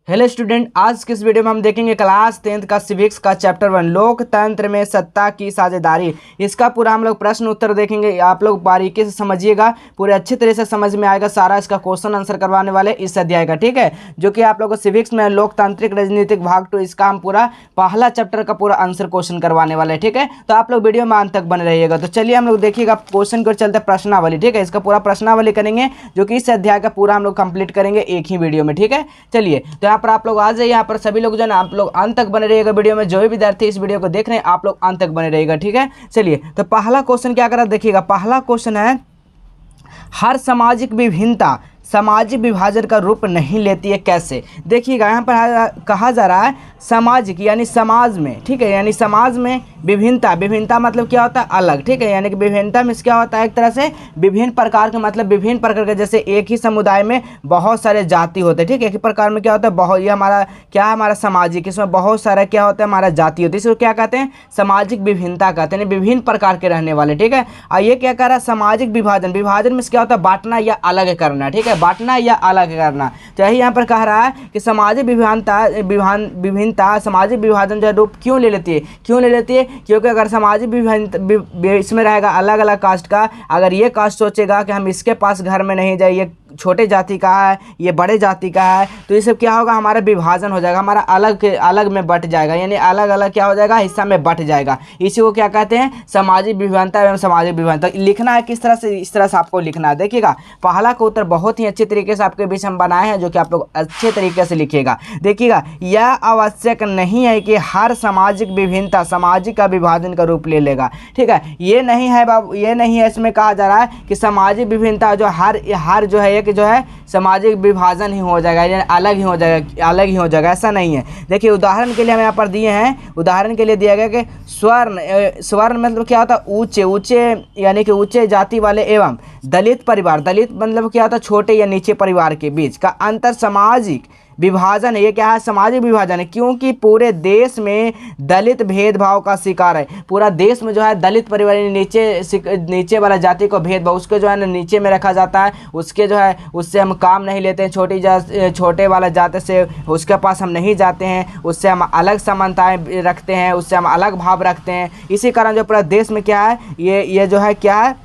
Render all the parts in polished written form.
Hello student, आज के इस वीडियो में हम देखेंगे क्लास 10th का सिविक्स का चैप्टर 1 लोकतंत्र में सत्ता की साझेदारी। इसका पूरा हम लोग प्रश्न उत्तर देखेंगे। आप लोग बारीकी से समझिएगा, पूरे अच्छे तरह से समझ में आएगा। सारा इसका क्वेश्चन आंसर करवाने वाले इस अध्याय का, ठीक है, जो कि आप लोगों को सिविक्स में लोकतांत्रिक राजनीतिक भाग 2 इसका हम पूरा पहला चैप्टर का पूरा आंसर क्वेश्चन करवाने वाले, ठीक है। तो आप लोग वीडियो में अंत तक बने रहिएगा। तो चलिए हम लोग देखिएगा क्वेश्चन को चलते प्रश्नावली, ठीक है। इसका पूरा प्रश्नावली करेंगे जो कि इस अध्याय का पूरा हम लोग कंप्लीट करेंगे एक ही वीडियो में, ठीक है। चलिए, तो यहाँ पर आप लोग आ जाइए। यहाँ पर सभी लोग जो है ना, आप लोग अंत तक बने रहिएगा। वीडियो में जो भी विद्यार्थी इस वीडियो को देख रहे हैं, आप लोग अंत तक बने रहिएगा, ठीक है। चलिए, तो पहला क्वेश्चन क्या करा देखिएगा। पहला क्वेश्चन है, हर सामाजिक विभिन्नता सामाजिक विभाजन का रूप नहीं लेती है, कैसे? देखिएगा, यहाँ पर कहा जा रहा है सामाजिक यानी समाज में, ठीक है, यानी समाज में विभिन्नता। विभिन्नता मतलब क्या होता है? अलग, ठीक है। यानी कि विभिन्नता में क्या होता है? एक तरह से विभिन्न प्रकार के, मतलब विभिन्न प्रकार के, जैसे एक ही समुदाय में बहुत सारे जाति होते हैं, ठीक है। एक ही प्रकार में क्या होता है? बहुत, ये हमारा क्या है? हमारा सामाजिक, इसमें बहुत सारा क्या होता है? हमारा जाति होती है। इसको क्या कहते हैं? सामाजिक विभिन्नता कहते हैं, विभिन्न प्रकार के रहने वाले, ठीक है। और ये क्या कह रहा है? सामाजिक विभाजन। विभाजन में क्या होता है? बांटना या अलग करना, ठीक है, बांटना या अलग करना। तो यही यहाँ पर कह रहा है कि सामाजिक विभिन्नता सामाजिक विभाजन जो रूप क्यों ले लेती है? क्यों ले लेती है? क्योंकि अगर सामाजिक विभिन्नता इसमें रहेगा अलग अलग कास्ट का, अगर ये कास्ट सोचेगा कि हम इसके पास घर में नहीं जाइए, छोटे जाति का है, ये बड़े जाति का है, तो ये सब क्या होगा? हमारा विभाजन हो जाएगा, हमारा अलग के अलग में बट जाएगा, यानी अलग अलग क्या हो जाएगा? हिस्सा में बट जाएगा। इसी को क्या कहते हैं? सामाजिक विभिन्नता एवं सामाजिक विभिन्नता। लिखना है किस तरह से? इस तरह से आपको लिखना है। देखिएगा, पहला का उत्तर बहुत ही अच्छे तरीके से आपके बीच हम बनाए हैं, जो कि आप लोग अच्छे तरीके से लिखिएगा। देखिएगा, यह आवश्यक नहीं है कि हर सामाजिक विभिन्नता सामाजिक का विभाजन का रूप ले लेगा, ठीक है। ये नहीं है बाबू, ये नहीं है। इसमें कहा जा रहा है कि सामाजिक विभिन्नता जो हर जो है कि जो है सामाजिक विभाजन ही हो जाएगा, यानी अलग ही हो जाएगा, अलग ही हो जाएगा, ऐसा नहीं है। देखिए, उदाहरण के लिए हम यहाँ पर दिए हैं, उदाहरण के लिए दिया गया कि स्वर्ण मतलब क्या होता है? ऊंचे, ऊंचे यानी कि ऊंचे जाति वाले एवं दलित परिवार। दलित मतलब क्या होता है? छोटे या नीचे परिवार के बीच का अंतर सामाजिक विभाजन है। ये क्या है? सामाजिक विभाजन है, क्योंकि पूरे देश में दलित भेदभाव का शिकार है। पूरा देश में जो है दलित परिवार नीचे वाला जाति को भेदभाव, उसको जो है ना नीचे में रखा जाता है, उसके जो है उससे हम काम नहीं लेते हैं। छोटे वाला जाति से उसके पास हम नहीं जाते हैं, उससे हम अलग समानताएं रखते हैं, उससे हम अलग भाव रखते हैं। इसी कारण जो पूरा देश में क्या है, ये जो है क्या है?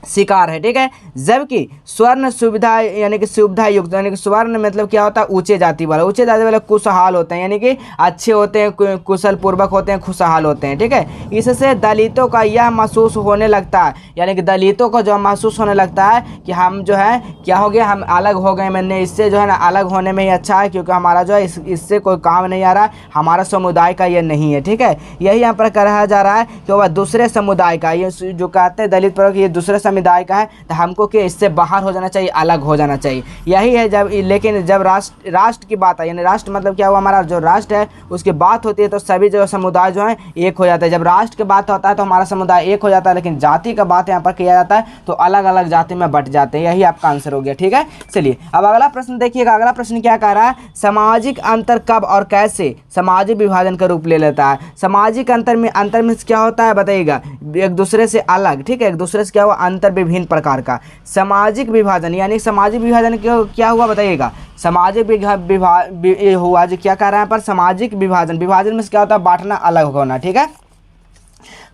शिकार है, ठीक है। जबकि स्वर्ण सुविधा यानी कि सुविधा युक्त, यानी कि स्वर्ण मतलब क्या होता है? ऊंचे जाति वाला। ऊंचे जाति वाले खुशहाल होते हैं, यानी कि अच्छे होते हैं, कुशल पूर्वक होते हैं, खुशहाल होते हैं, ठीक है। इससे दलितों का यह महसूस होने लगता है, यानी कि दलितों को जो महसूस होने लगता है कि हम जो है क्या हो गया? हम अलग हो गए। मैंने इससे जो है ना अलग होने में ही अच्छा है, क्योंकि हमारा जो है इससे कोई काम नहीं आ रहा, हमारा समुदाय का ये नहीं है, ठीक है। यही यहाँ पर कहा जा रहा है कि वह दूसरे समुदाय का, ये जो कहते हैं दलित पर, ये दूसरे समुदाय का है, तो हमको कि इससे बाहर हो जाना चाहिए, अलग हो जाना चाहिए। यही है जब, लेकिन जब राष्ट्र की बात है, यानी राष्ट्र मतलब क्या हुआ? हमारा जो राष्ट्र है उसकी बात होती है तो सभी जो समुदाय जो है एक हो जाता है। जब राष्ट्र की बात होता है तो हमारा समुदाय एक हो जाता है, लेकिन जाति का बात यहाँ पर किया जाता है तो अलग अलग जाति में बट जाते हैं। यही आपका आंसर हो गया, ठीक है। चलिए, अब अगला प्रश्न देखिएगा। अगला प्रश्न क्या कह रहा है? सामाजिक अंतर कब और कैसे सामाजिक विभाजन का रूप ले लेता है? सामाजिक अंतर में क्या होता है बताइएगा? एक दूसरे से अलग, ठीक है, एक दूसरे से क्या हुआ? अंतर विभिन्न प्रकार का। सामाजिक विभाजन यानी सामाजिक विभाजन क्या हुआ बताइएगा? सामाजिक हुआ जो क्या कह रहा है पर सामाजिक विभाजन। विभाजन में क्या होता है? बांटना, अलग होना, ठीक है।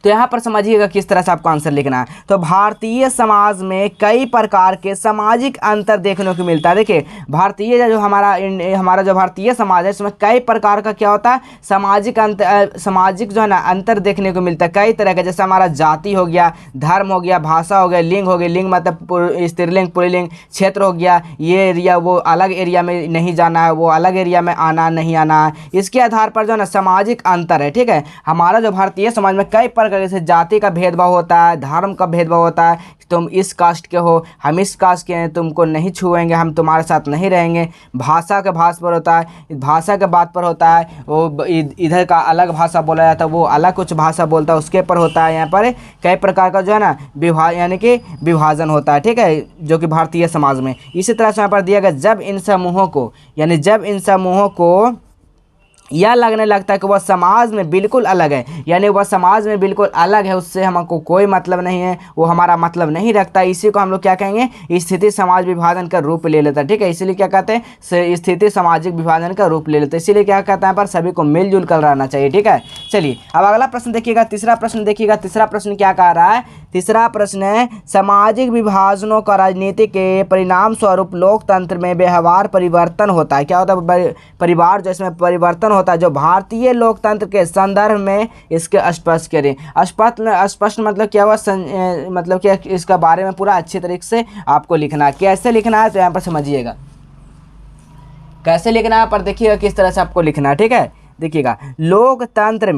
तो यहाँ पर समझिएगा किस तरह से आपको आंसर लिखना है। तो भारतीय समाज में कई प्रकार के सामाजिक अंतर देखने को मिलता है। देखिए, भारतीय जो हमारा जो भारतीय समाज है, इसमें कई प्रकार का क्या होता है? सामाजिक अंतर, सामाजिक जो है ना अंतर देखने को मिलता है कई तरह का। जैसे हमारा जाति हो गया, धर्म हो गया, भाषा हो गया, लिंग हो गया, लिंग मतलब स्त्रीलिंग पुल्लिंग, क्षेत्र हो गया, ये एरिया वो अलग एरिया में नहीं जाना है, वो अलग एरिया में आना नहीं आना है। इसके आधार पर जो है ना सामाजिक अंतर है, ठीक है। हमारा जो भारतीय समाज में कई प्रकार, जैसे जाति का भेदभाव होता है, धर्म का भेदभाव होता है, तुम इस कास्ट के हो, हम इस कास्ट के हैं, तुमको नहीं छुएंगे, हम तुम्हारे साथ नहीं रहेंगे। भाषा के भाषा पर होता है, भाषा के बात पर होता है, वो इधर का अलग भाषा बोला जाता है, वो अलग कुछ भाषा बोलता है, उसके पर होता है। यहाँ पर कई प्रकार का जो है ना यानी कि विभाजन होता है, ठीक है, जो कि भारतीय समाज में। इसी तरह से यहाँ पर दिया गया, जब इन समूहों को यह लगने लगता है कि वह समाज में बिल्कुल अलग है, यानी वह समाज में बिल्कुल अलग है, उससे हमको कोई मतलब नहीं है, वो हमारा मतलब नहीं रखता। इसी को हम लोग क्या कहेंगे, स्थिति समाज विभाजन का रूप ले लेता है। ठीक है, इसीलिए क्या कहते हैं, स्थिति सामाजिक विभाजन का रूप ले लेता है। इसीलिए क्या कहते हैं, पर सभी को मिलजुल कर रहना चाहिए। ठीक है, चलिए अब अगला प्रश्न देखिएगा, तीसरा प्रश्न देखिएगा। तीसरा प्रश्न क्या कह रहा है, तीसरा प्रश्न है सामाजिक विभाजनों का राजनीति के परिणाम स्वरूप लोकतंत्र में व्यवहार परिवर्तन होता है। क्या होता है, परिवार जो इसमें परिवर्तन होता है, जो भारतीय लोकतंत्र के संदर्भ में इसके स्पष्ट करें। स्पष्ट मतलब क्या हुआ, मतलब कि इसका बारे में पूरा अच्छी तरीके से आपको लिखना है। कैसे लिखना है तो यहाँ पर समझिएगा, कैसे लिखना है पर देखिएगा किस तरह से आपको लिखना है। ठीक है, देखिएगा लोकतंत्र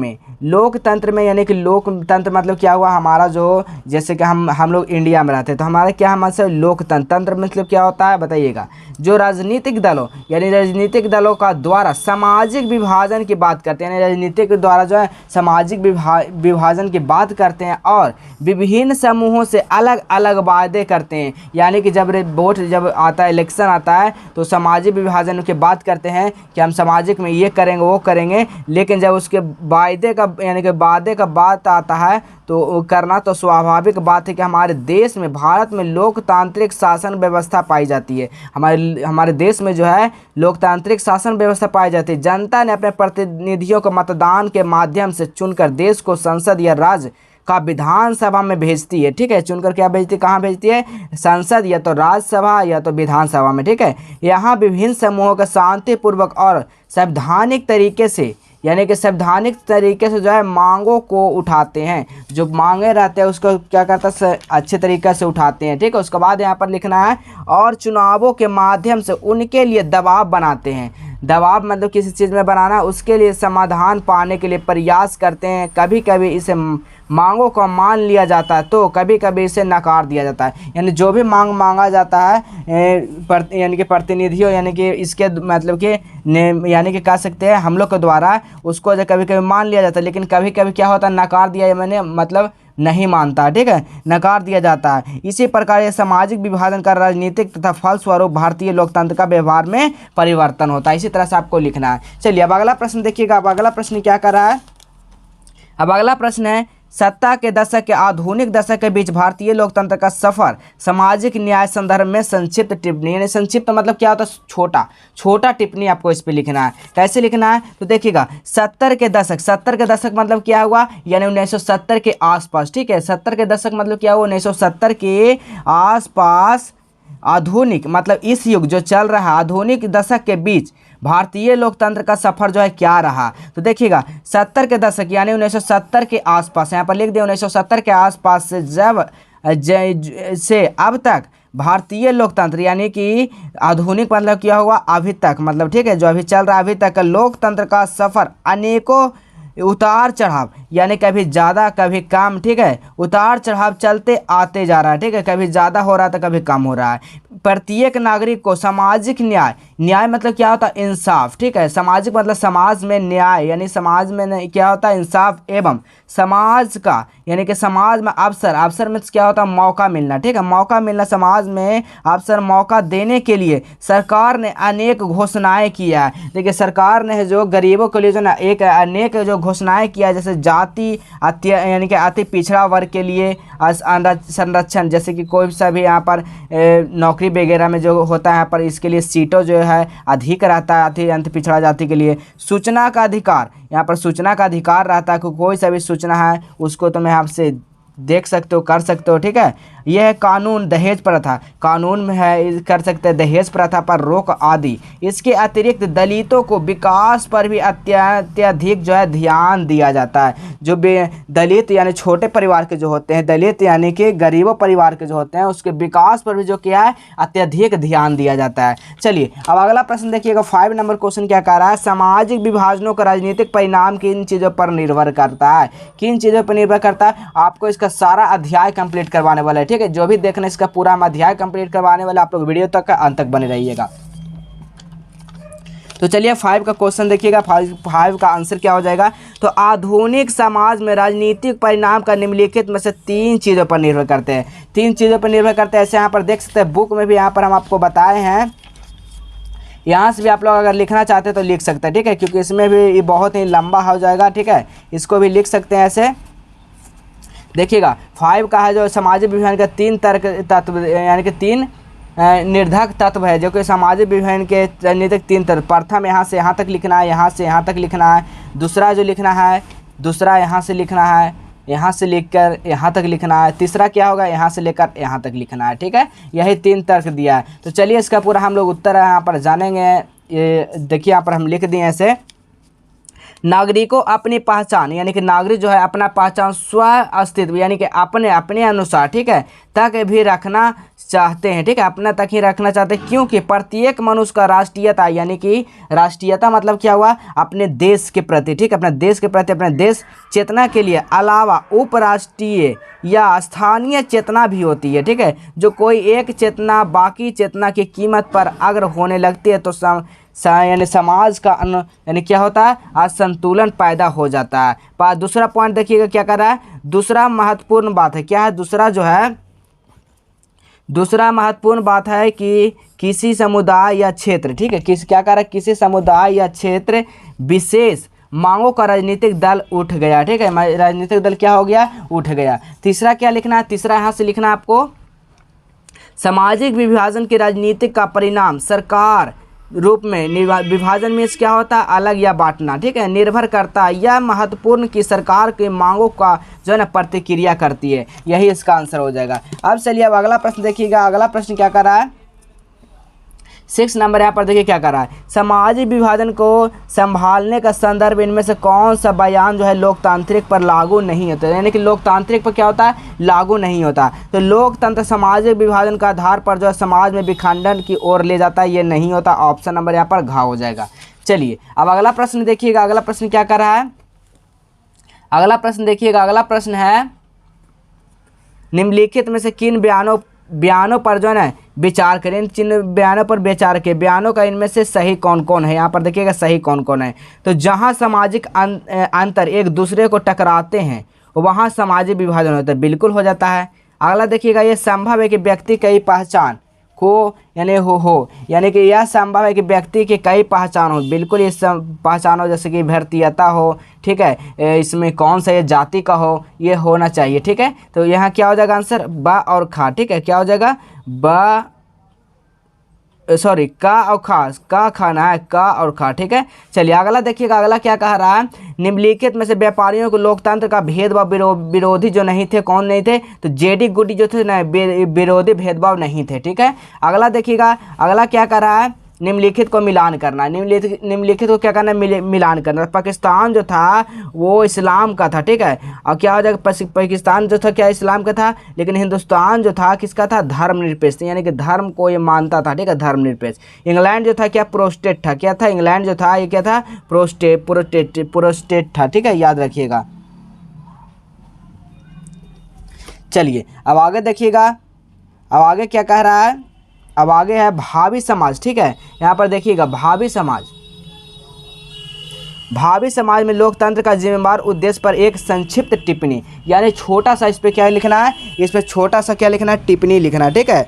में यानी कि लोकतंत्र मतलब क्या हुआ, हमारा जो जैसे कि हम लोग इंडिया में रहते हैं तो हमारा क्या मतलब लोकतंत्र मतलब क्या होता है बताइएगा, जो राजनीतिक दलों यानी राजनीतिक दलों का द्वारा सामाजिक विभाजन की बात करते हैं, यानी राजनीतिक द्वारा जो है सामाजिक विभाजन की बात करते हैं और विभिन्न समूहों से अलग अलग वादे करते हैं। यानी कि जब वोट जब आता है, इलेक्शन आता है तो सामाजिक विभाजन की बात करते हैं कि हम सामाजिक में ये करेंगे वो करेंगे, लेकिन जब उसके वादे का यानी कि वादे का बात आता है तो करना तो स्वाभाविक बात है कि हमारे देश में भारत में लोकतांत्रिक शासन व्यवस्था पाई जाती है। हमारे देश में जो है लोकतांत्रिक शासन व्यवस्था पाई जाती है। जनता ने अपने प्रतिनिधियों को मतदान के माध्यम से चुनकर देश को संसद या राज्य का विधानसभा में भेजती है। ठीक है, चुनकर क्या भेजती है, कहाँ भेजती है, संसद या तो राज्यसभा या तो विधानसभा में। ठीक है, यहाँ विभिन्न समूहों का शांतिपूर्वक और संवैधानिक तरीके से यानी कि संवैधानिक तरीके से जो है मांगों को उठाते हैं, जो मांगे रहते हैं उसको क्या करता है अच्छे तरीके से उठाते हैं। ठीक है, उसके बाद यहाँ पर लिखना है और चुनावों के माध्यम से उनके लिए दबाव बनाते हैं। दबाव मतलब किसी चीज़ में बनाना, उसके लिए समाधान पाने के लिए प्रयास करते हैं। कभी कभी इसे मांगों को मान लिया जाता है तो कभी कभी इसे नकार दिया जाता है। यानी जो भी मांगा जाता है यानी कि प्रतिनिधियों यानी कि इसके मतलब कि यानी कि कह सकते हैं हम लोग के द्वारा उसको जो कभी कभी मान लिया जाता है, लेकिन कभी कभी क्या होता है नकार दिया मैंने मतलब नहीं मानता। ठीक है, नकार दिया जाता है। इसी प्रकार ये सामाजिक विभाजन का राजनीतिक तथा फलस्वरूप भारतीय लोकतंत्र का व्यवहार में परिवर्तन होता है। इसी तरह से आपको लिखना है। चलिए अब अगला प्रश्न देखिएगा। अब अगला प्रश्न क्या कर रहा है, अब अगला प्रश्न है सत्ता के दशक के आधुनिक दशक के बीच भारतीय लोकतंत्र का सफर सामाजिक न्याय संदर्भ में संक्षिप्त टिप्पणी। यानी संक्षिप्त मतलब क्या होता है, छोटा टिप्पणी आपको इस पे लिखना है। कैसे लिखना है तो देखिएगा 70 के दशक मतलब क्या हुआ, यानी 1970 के आसपास। ठीक है, 70 के दशक मतलब क्या हुआ, 1970 के आसपास आधुनिक मतलब इस युग जो चल रहा है आधुनिक दशक के बीच भारतीय लोकतंत्र का सफर जो है क्या रहा। तो देखिएगा 70 के दशक यानी 1970 के आसपास, यहाँ पर लिख दिया 1970 के आसपास से से अब तक भारतीय लोकतंत्र यानी कि आधुनिक मतलब क्या हुआ अभी तक मतलब ठीक है जो अभी चल रहा है अभी तक का लोकतंत्र का सफर अनेकों उतार चढ़ाव यानी कभी ज़्यादा कभी कम। ठीक है, उतार चढ़ाव चलते आते जा रहा है। ठीक है, कभी ज़्यादा हो रहा है तो कभी कम हो रहा है। प्रत्येक नागरिक को सामाजिक न्याय मतलब क्या होता है इंसाफ। ठीक है, सामाजिक मतलब समाज में न्याय यानी समाज में क्या होता है इंसाफ एवं समाज का यानी कि समाज में अवसर में क्या होता है मौका मिलना। ठीक है, मौका मिलना समाज में अवसर मौका देने के लिए सरकार ने अनेक घोषणाएं किया है। देखिए सरकार ने जो गरीबों के लिए जो ना एक अनेक जो घोषणाएं किया, जैसे जाति यानी कि अति पिछड़ा वर्ग के लिए संरक्षण, जैसे कि कोई सा भी यहाँ पर नौकरी वगैरह में जो होता है यहाँ पर इसके लिए सीटों जो है अधिक रहता है अति पिछड़ा जाति के लिए। सूचना का अधिकार, यहाँ पर सूचना का अधिकार रहता है कि कोई सा भी सूचना है उसको तो मैं आपसे देख सकते हो कर सकते हो। ठीक है, यह है कानून दहेज प्रथा, कानून में है कर सकते हैं दहेज प्रथा पर रोक आदि। इसके अतिरिक्त दलितों को विकास पर भी अत्यधिक जो है ध्यान दिया जाता है। जो दलित यानी छोटे परिवार के जो होते हैं, दलित यानी कि गरीबों परिवार के जो होते हैं उसके विकास पर भी जो क्या है अत्यधिक ध्यान दिया जाता है। चलिए अब अगला प्रश्न देखिएगा 5 नंबर क्वेश्चन क्या कह रहा है, सामाजिक विभाजनों का राजनीतिक परिणाम किन चीज़ों पर निर्भर करता है। किन चीज़ों पर निर्भर करता है, आपको इसका सारा अध्याय कंप्लीट करवाने वाला है। ठीक है, जो भी देखना इसका पूरा हम अध्याय कंप्लीट करवाने वाला, आप लोग वीडियो तक का अंत तक बने रहिएगा। तो चलिए 5 का क्वेश्चन देखिएगा। 5 का आंसर क्या हो जाएगा, तो आधुनिक समाज में राजनीतिक परिणाम का निम्नलिखित में से 3 चीज़ों पर निर्भर करते हैं। 3 चीज़ों पर निर्भर करते हैं, ऐसे यहाँ पर देख सकते हैं बुक में भी यहाँ पर हम आपको बताए हैं। यहाँ से भी आप लोग अगर लिखना चाहते हैं तो लिख सकते हैं, ठीक है, क्योंकि इसमें भी ये बहुत ही लंबा हो जाएगा, ठीक है। इसको भी लिख सकते हैं ऐसे। देखिएगा 5 का है जो सामाजिक विभाजन का 3 तर्क तत्व यानी कि 3 निर्धक तत्व है, जो कि सामाजिक विभाजन के राजनीतिक 3 तत्व। प्रथम यहाँ से यहाँ तक लिखना है, यहाँ से यहाँ तक लिखना है। दूसरा जो लिखना है, दूसरा यहाँ से लिखना है, यहाँ से लिखकर यहाँ तक लिखना है। तीसरा क्या होगा, यहाँ से लेकर यहाँ तक लिखना है, ठीक है। यही 3 तर्क दिया है। तो चलिए इसका पूरा हम लोग उत्तर यहाँ पर जानेंगे। ये देखिए यहाँ पर हम लिख दिए ऐसे, नागरिकों अपनी पहचान यानी कि नागरिक जो है अपना पहचान स्व अस्तित्व यानी कि अपने अनुसार, ठीक है, तक भी रखना चाहते हैं, ठीक है, अपना तक ही रखना चाहते हैं, क्योंकि प्रत्येक मनुष्य का राष्ट्रीयता यानी कि राष्ट्रीयता मतलब क्या हुआ, अपने देश के प्रति, ठीक है, अपने देश के प्रति अपने देश चेतना के लिए अलावा उपराष्ट्रीय या स्थानीय चेतना भी होती है, ठीक है। जो कोई एक चेतना बाकी चेतना की कीमत पर अगर होने लगती है तो यानी समाज का यानी क्या होता है, असंतुलन पैदा हो जाता है। पर दूसरा पॉइंट देखिएगा क्या कर रहा है, दूसरा महत्वपूर्ण बात है, क्या है दूसरा जो है, दूसरा महत्वपूर्ण बात है कि किसी समुदाय या क्षेत्र, ठीक है, क्या कर रहा है, किसी समुदाय या क्षेत्र विशेष मांगों का राजनीतिक दल उठ गया, ठीक है, राजनीतिक दल क्या हो गया, उठ गया। तीसरा क्या लिखना है, तीसरा यहाँ से लिखना है आपको, सामाजिक विभाजन के राजनीतिक का परिणाम सरकार रूप में विभाजन में क्या होता है, अलग या बांटना, ठीक है, निर्भर करता है यह महत्वपूर्ण कि सरकार की मांगों का जो है ना प्रतिक्रिया करती है। यही इसका आंसर हो जाएगा। अब चलिए अब अगला प्रश्न देखिएगा। अगला प्रश्न क्या कर रहा है, 6 नंबर यहाँ पर देखिए क्या कर रहा है, सामाजिक विभाजन को संभालने का संदर्भ इनमें से कौन सा बयान जो है लोकतांत्रिक पर लागू नहीं होता, यानी कि लोकतांत्रिक पर क्या होता है, लागू नहीं होता। तो लोकतंत्र सामाजिक विभाजन का आधार पर जो है समाज में विखंडन की ओर ले जाता है, ये नहीं होता। ऑप्शन नंबर यहाँ पर घ हो जाएगा। चलिए अब अगला प्रश्न देखिएगा। अगला प्रश्न क्या कर रहा है, अगला प्रश्न देखिएगा। अगला प्रश्न है, निम्नलिखित में से किन बयानों पर जो है ना विचार करें, इन चिन्ह बयानों पर विचार के बयानों का इनमें से सही कौन कौन है। यहाँ पर देखिएगा सही कौन कौन है। तो जहाँ सामाजिक अंतर एक दूसरे को टकराते हैं वहाँ सामाजिक विभाजन होता है, बिल्कुल हो जाता है। अगला देखिएगा, ये संभव है कि व्यक्ति कई पहचान को यानी हो यानी कि यह संभव है कि व्यक्ति की कई पहचान हो, बिल्कुल ये पहचान हो, जैसे कि भारतीयता हो, ठीक है, इसमें कौन सा ये जाति का हो, ये होना चाहिए, ठीक है। तो यहाँ क्या हो जाएगा आंसर, ब और खा, ठीक है, क्या हो जाएगा, का और का खाना है, का और खा, ठीक है। चलिए अगला देखिएगा। अगला क्या कह रहा है, निम्नलिखित में से व्यापारियों को लोकतंत्र का भेदभाव विरोधी जो नहीं थे, कौन नहीं थे, तो जेडी गुडी जो थे ना विरोधी भेदभाव नहीं थे, ठीक है। अगला देखिएगा। अगला क्या कर रहा है, निम्नलिखित को मिलान करना है। निम्नलिखित को क्या करना है, मिलान करना। पाकिस्तान जो था वो इस्लाम का था, ठीक है, और क्या हो जाएगा, पाकिस्तान जो था क्या इस्लाम का था, लेकिन हिंदुस्तान जो था किसका था, धर्मनिरपेक्ष, यानी कि धर्म को ये मानता था, ठीक है, धर्मनिरपेक्ष। इंग्लैंड जो था क्या प्रोस्टेट था, क्या था इंग्लैंड जो था ये क्या था, प्रोस्टेट था, ठीक है, याद रखिएगा। चलिए अब आगे देखिएगा। अब आगे क्या कह रहा है, अब आगे है भावी समाज, ठीक है। यहाँ पर देखिएगा भावी समाज, भावी समाज में लोकतंत्र का जिम्मेवार उद्देश्य पर एक संक्षिप्त टिप्पणी, यानी छोटा सा इस पर क्या लिखना है, इस पर छोटा सा क्या लिखना है, टिप्पणी लिखना है, ठीक है।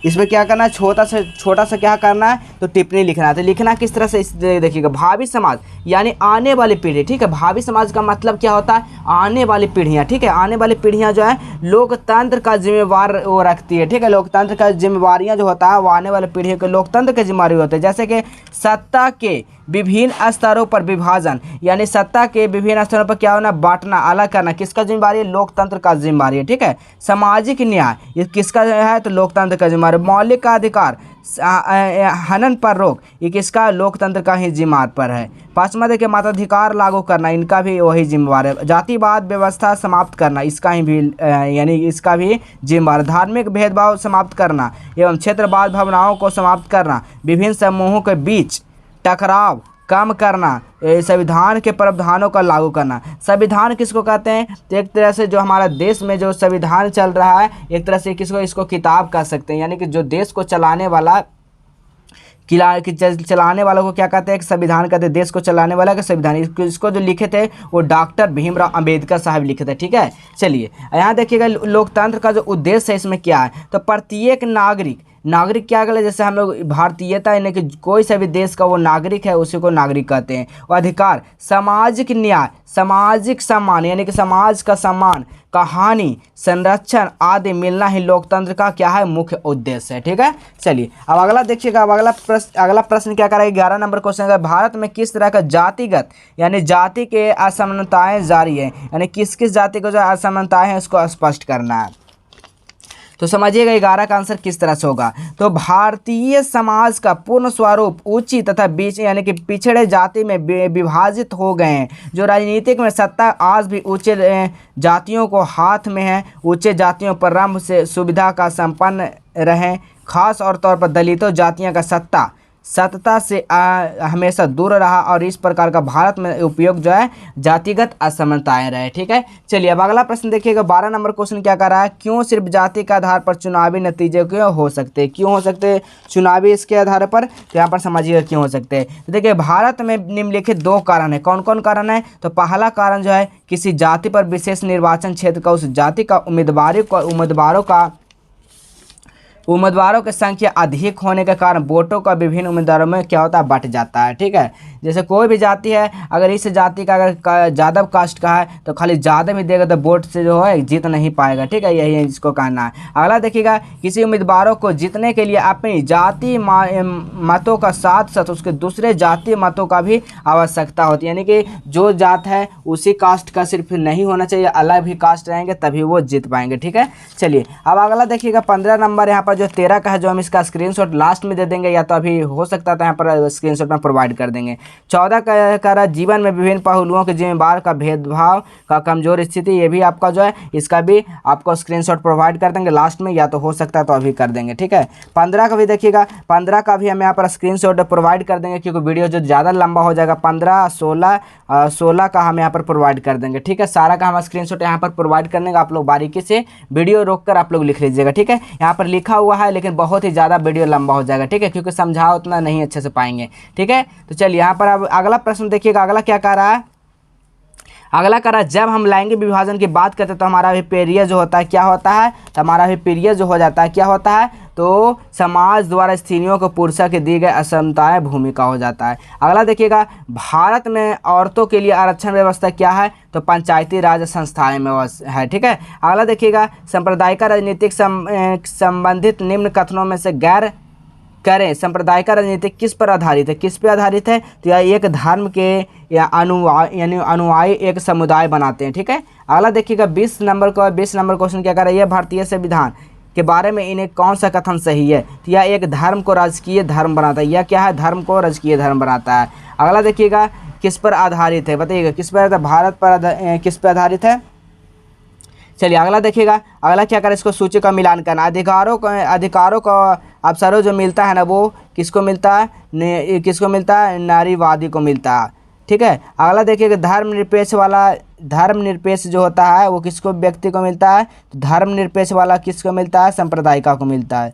इसमें क्या करना है, छोटा सा क्या करना है, तो टिप्पणी लिखना है। तो लिखना किस तरह से, इस देखिएगा, भावी समाज यानी आने वाली पीढ़ी, ठीक है। भावी समाज का मतलब क्या होता है, आने वाली पीढ़ियाँ, ठीक है, आने वाली पीढ़ियाँ जो है लोकतंत्र का जिम्मेवार वो रखती है, ठीक है। लोकतंत्र का जिम्मेवारियाँ जो होता है वो आने वाली पीढ़ियों के लोकतंत्र की जिम्मेवारी होती है। जैसे कि सत्ता के विभिन्न स्तरों पर विभाजन, यानी सत्ता के विभिन्न स्तरों पर क्या होना, बांटना, अलग करना, किसका जिम्मेवारी है, लोकतंत्र का जिम्मेवारी है, ठीक है। सामाजिक न्याय ये किसका है, तो लोकतंत्र का जिम्मेवारी। मौलिक अधिकार हनन पर रोक ये किसका, लोकतंत्र का ही जिम्मेवार पर है। पश्चिमबंग के मताधिकार लागू करना इनका भी वही जिम्मेवार है। जातिवाद व्यवस्था समाप्त करना इसका ही भी यानी इसका भी जिम्मेवार। धार्मिक भेदभाव समाप्त करना एवं क्षेत्रवाद भावनाओं को समाप्त करना, विभिन्न समूहों के बीच टकराव कम करना, संविधान के प्रावधानों का लागू करना। संविधान किसको कहते हैं, तो एक तरह से जो हमारा देश में जो संविधान चल रहा है, एक तरह से इसको किताब कह सकते हैं, यानी कि जो देश को चलाने वाला चलाने वालों को क्या कहते हैं, संविधान कहते हैं। देश को चलाने वाला का संविधान। इसको जो लिखे थे वो डॉक्टर भीमराव अंबेडकर साहब लिखे थे, ठीक है। चलिए यहाँ देखिएगा लोकतंत्र का जो उद्देश्य है इसमें क्या है, तो प्रत्येक नागरिक क्या कहते हैं, जैसे हम लोग भारतीयता यानी कि कोई सा भी देश का वो नागरिक है उसी को नागरिक कहते हैं। और अधिकार सामाजिक न्याय, सामाजिक सम्मान यानी कि समाज का सम्मान, कहानी, संरक्षण आदि मिलना ही लोकतंत्र का क्या है, मुख्य उद्देश्य है। ठीक है, चलिए अब अगला देखिएगा। अब अगला प्रश्न क्या करेगा, 11 नंबर क्वेश्चन है, भारत में किस तरह का जातिगत यानी जाति के असमानताएं जारी है, यानी किस किस जाति को जो असमानताएं हैं उसको स्पष्ट करना है। तो समझिएगा 11 का आंसर किस तरह से होगा। तो भारतीय समाज का पूर्ण स्वरूप ऊंची तथा बीच यानी कि पिछड़े जाति में विभाजित हो गए हैं। जो राजनीतिक में सत्ता आज भी ऊंचे जातियों को हाथ में है, ऊंचे जातियों पर रंभ से सुविधा का संपन्न रहें, खास और तौर पर दलितों जातियों का सत्ता से हमेशा दूर रहा और इस प्रकार का भारत में उपयोग जो है जातिगत असमानताएं रहे। ठीक है, चलिए अब अगला प्रश्न देखिएगा। 12 नंबर क्वेश्चन क्या कर रहा है, क्यों सिर्फ जाति के आधार पर चुनावी नतीजे क्यों हो सकते हैं, क्यों हो सकते हैं चुनावी इसके आधार पर। तो यहाँ पर समझिएगा क्यों हो सकते हैं। तो देखिए भारत में निम्नलिखित 2 कारण है। कौन कौन कारण है, तो पहला कारण जो है किसी जाति पर विशेष निर्वाचन क्षेत्र का उस जाति का उम्मीदवारों की संख्या अधिक होने के कारण वोटों का विभिन्न उम्मीदवारों में क्या होता है, बट जाता है। ठीक है, जैसे कोई भी जाति है, अगर इस जाति का अगर यादव कास्ट का है तो खाली यादव ही देगा तो वोट से जो है जीत नहीं पाएगा। ठीक है, यही इसको कहना है। अगला देखिएगा, किसी उम्मीदवारों को जीतने के लिए अपनी जाति मतों का साथ साथ उसके दूसरे जातीय मतों का भी आवश्यकता होती है, यानी कि जो जात है उसी कास्ट का सिर्फ नहीं होना चाहिए, अलग भी कास्ट रहेंगे तभी वो जीत पाएंगे। ठीक है, चलिए अब अगला देखिएगा 15 नंबर यहाँ पर जो 13 का है, जो हम इसका स्क्रीनशॉट लास्ट में दे देंगे या तो अभी हो सकता था यहाँ पर स्क्रीनशॉट में प्रोवाइड कर देंगे। 14 का कह रहा जीवन में विभिन्न पहलुओं के जिम्मेदार का भेदभाव का कमजोर स्थिति, ये भी आपका जो है इसका भी आपको स्क्रीनशॉट प्रोवाइड कर देंगे लास्ट में, या तो हो सकता है तो अभी कर देंगे। ठीक है, 15 का भी देखिएगा, 15 का भी हम यहाँ पर स्क्रीनशॉट प्रोवाइड कर देंगे क्योंकि वीडियो जो ज़्यादा लंबा हो जाएगा। 15, 16 का हम यहाँ पर प्रोवाइड कर देंगे। ठीक है, सारा का हम स्क्रीनशॉट यहाँ पर प्रोवाइड करने का आप लोग बारीकी से वीडियो रोककर आप लोग लिख लीजिएगा। ठीक है, यहाँ पर लिखा हुआ है लेकिन बहुत ही ज़्यादा वीडियो लंबा हो जाएगा। ठीक है, क्योंकि समझा उतना नहीं अच्छे से पाएंगे। ठीक है, तो चलिए यहाँ पर अब अगला प्रश्न देखिएगा। अगला क्या कह रहा है, अगला कह रहा है जब हम लैंगिक विभाजन की बात करते हैं तो हमारा भी पीरियड जो होता है क्या होता है, तो हमारा भी पीरियड जो हो जाता है क्या होता है, तो समाज द्वारा स्त्रियों को पुरुषों के दी गई असमानताएं भूमिका हो जाता है। अगला देखिएगा, भारत में औरतों के लिए आरक्षण व्यवस्था क्या है, तो पंचायती राज संस्थाएं में है। ठीक है, अगला देखिएगा, सांप्रदायिक राजनीतिक संबंधित निम्न कथनों में से गैर करें। सांप्रदायिक राजनीति किस पर आधारित है, किस पे आधारित है, तो यह एक धर्म के या अनुयायी एक समुदाय बनाते हैं। ठीक है, अगला देखिएगा 20 नंबर क्वेश्चन क्या कर रहा है, यह भारतीय संविधान के बारे में इन्हें कौन सा कथन सही है, तो यह एक धर्म को राजकीय धर्म बनाता है। यह क्या है, धर्म को राजकीय धर्म बनाता है। अगला देखिएगा किस पर आधारित है, बताइएगा किस पर, भारत पर किस पर आधारित है। चलिए अगला देखिएगा, अगला क्या करें, इसको सूची का मिलान करना। अधिकारों का अवसरों जो मिलता है ना वो किसको मिलता है, नारीवादी को मिलता है। ठीक है, अगला देखिएगा धर्मनिरपेक्ष जो होता है वो किसको, व्यक्ति को मिलता है, तो धर्मनिरपेक्ष वाला किसको मिलता है, सांप्रदायिका को मिलता है।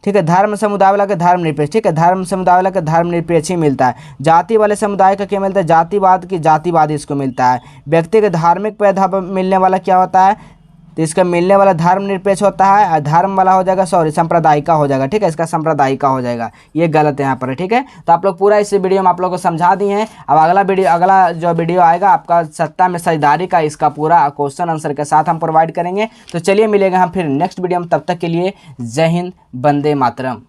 ठीक है, धर्म समुदाय वाला के धर्मनिरपेक्ष, ठीक है, धर्म समुदाय वाला के धर्मनिरपेक्ष ही मिलता है। जाति वाले समुदाय का क्या मिलता है, जातिवाद की जातिवादी इसको मिलता है। व्यक्ति के धार्मिक पैदा मिलने वाला क्या होता है, तो इसका मिलने वाला धर्मनिरपेक्ष होता है, और धर्म वाला हो जाएगा सांप्रदायिका हो जाएगा। ठीक है, इसका सांप्रदायिका हो जाएगा, ये गलत है यहाँ पर। ठीक है, तो आप लोग पूरा इस वीडियो में आप लोग को समझा दिए हैं। अब अगला जो वीडियो आएगा आपका सत्ता में साझेदारी का, इसका पूरा क्वेश्चन आंसर के साथ हम प्रोवाइड करेंगे। तो चलिए मिलेंगे हम फिर नेक्स्ट वीडियो में, तब तक के लिए जय हिंद, वंदे मातरम।